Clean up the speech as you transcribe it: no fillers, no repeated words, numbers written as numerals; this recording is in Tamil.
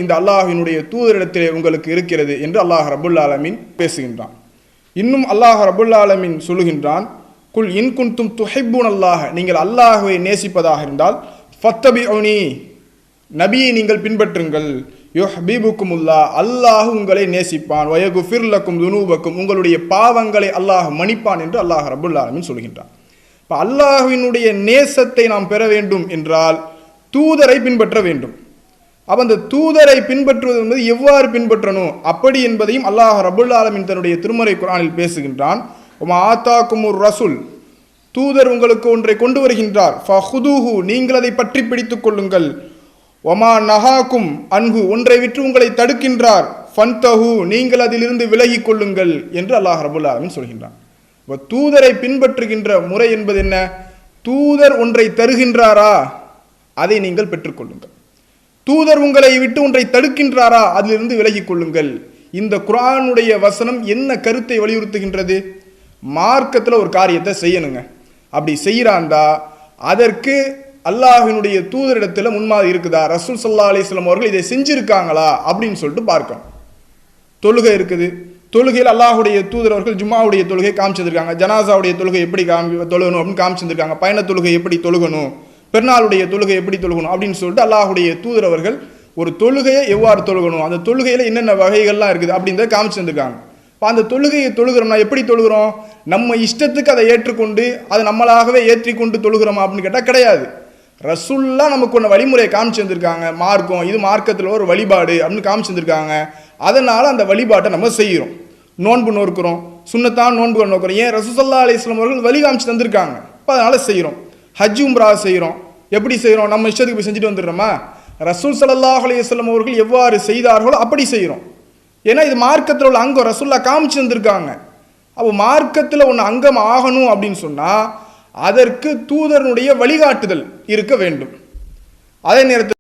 இந்த அல்லாஹ்வினுடைய தூதரிடத்திலே உங்களுக்கு இருக்கிறது என்று அல்லாஹ் ரப்புல் ஆலமீன் பேசுகின்றான். இன்னும் அல்லாஹ் ரப்புல் ஆலமீன் சொல்லுகின்றான், குல் இன் குன்தும் துஹிப்பூனல்லாஹ், நீங்கள் அல்லாஹ்வை நேசிப்பதாக இருந்தால் ஃபத்தபிஉனி, நபியை நீங்கள் பின்பற்றுங்கள், யுஹ்பிபுக்குமுல்லாஹ், அல்லாஹ் உங்களை நேசிப்பான், வயகுஃபிர் லக்கும் துனூபக்கும், உங்களுடைய பாவங்களை அல்லாஹ் மன்னிப்பான் என்று அல்லாஹ் ரப்புல் ஆலமீன் சொல்கின்றான். இப்போ அல்லாஹ்வினுடைய நேசத்தை நாம் பெற வேண்டும் என்றால் தூதரை பின்பற்ற வேண்டும். அப்போ அந்த தூதரை பின்பற்றுவது என்பது எவ்வாறு பின்பற்றணும் அப்படி என்பதையும் அல்லாஹ் ரப்புல் ஆலமீன் தன்னுடைய திருமறை குர்ஆனில் பேசுகின்றான். ஒமா ஆத்தாக்குமுர் ரசூல், தூதர் உங்களுக்கு ஒன்றை கொண்டு வருகின்றார், ஃபஹுதூஹு, நீங்கள் அதை பற்றி பிடித்துக் கொள்ளுங்கள், ஒமா நஹாக்கும் அன்ஹு, ஒன்றை விற்று உங்களை தடுக்கின்றார், ஃபன்தஹு, நீங்கள் அதிலிருந்து விலகி கொள்ளுங்கள் என்று அல்லாஹ் ரப்புல் ஆலமீன் சொல்கின்றான். இப்போ தூதரை பின்பற்றுகின்ற முறை என்பது என்ன? தூதர் ஒன்றை தருகின்றாரா, அதை நீங்கள் பெற்றுக்கொள்ளுங்கள். தூதர் உங்களை விட்டு ஒன்றை தடுக்கின்றாரா, அதிலிருந்து விலகி கொள்ளுங்கள். இந்த குர்ஆனுடைய வசனம் என்ன கருத்தை வலியுறுத்துகின்றது? மார்க்கத்தில் ஒரு காரியத்தை செய்யணுங்க, அப்படி செய்யறாந்தா அதற்கு அல்லாஹ்வினுடைய தூதரிடத்தில் முன்மாதிரி இருக்குதா, ரசூல் ஸல்லல்லாஹு அலைஹி வஸல்லம் அவர்கள் இதை செஞ்சிருக்காங்களா அப்படின்னு சொல்லிட்டு பார்க்கணும். தொழுகை இருக்குது, தொழுகையில் அல்லாஹுடைய தூதர் அவர்கள் ஜும்மாவுடைய தொழுகை காமிச்சிருக்காங்க, ஜனாசாவுடைய தொழுகை எப்படி தொழுகணும் அப்படின்னு காமிச்சிருக்காங்க, பயண தொழுகை எப்படி தொழுகணும், பெருநாளுடைய தொழுகை எப்படி தொழுகணும் அப்படின்னு சொல்லிட்டு அல்லாஹுடைய தூதர் அவர்கள் ஒரு தொழுகையை எவ்வாறு தொழுகணும், அந்த தொழுகையில் என்னென்ன வகைகள்லாம் இருக்குது அப்படின்றத காமிச்சிருக்காங்க. இப்போ அந்த தொழுகையை தொழுகிறோம்னா எப்படி தொழுகிறோம்? நம்ம இஷ்டத்துக்கு அதை ஏற்றுக்கொண்டு அதை நம்மளாகவே ஏற்றிக்கொண்டு தொழுகிறோமா அப்படின்னு கேட்டால் கிடையாது. ரசூல்லா நமக்கு ஒன்று வழிமுறையை காமிச்சிருந்திருக்காங்க, மார்க்கம் இது மார்க்கத்தில் ஒரு வழிபாடு அப்படின்னு காமிச்சிருந்திருக்காங்க. அதனால் அந்த வழிபாட்டை நம்ம செய்கிறோம். நோன்பு நோக்கிறோம், சுன்னத்தான் நோன்பு நோக்கிறோம், ஏன் ரசூல் ஸல்லல்லாஹு அலைஹி வஸல்லம் அவர்கள் வழி காமிச்சு தந்திருக்காங்க, இப்போ அதனால் செய்கிறோம். ஹஜ் உம்ரா செய்கிறோம், எப்படி செய்கிறோம்? நம்ம இஷ்டத்துக்கு போய் செஞ்சுட்டு வந்துடுறோமா? ரசூல் ஸல்லல்லாஹு அலைஹி வஸல்லம் அவர்கள் எவ்வாறு செய்தார்களோ அப்படி செய்கிறோம். ஏன்னா இது மார்க்கத்தில் உள்ள அங்கம், ரசூல்லா காமிச்சு தந்திருக்காங்க. அப்போ மார்க்கத்தில் ஒன்று அங்கம் ஆகணும் அப்படின்னு சொன்னால் அதற்கு தூதருடைய வழிகாட்டுதல் இருக்க வேண்டும். அதே நேரத்தில்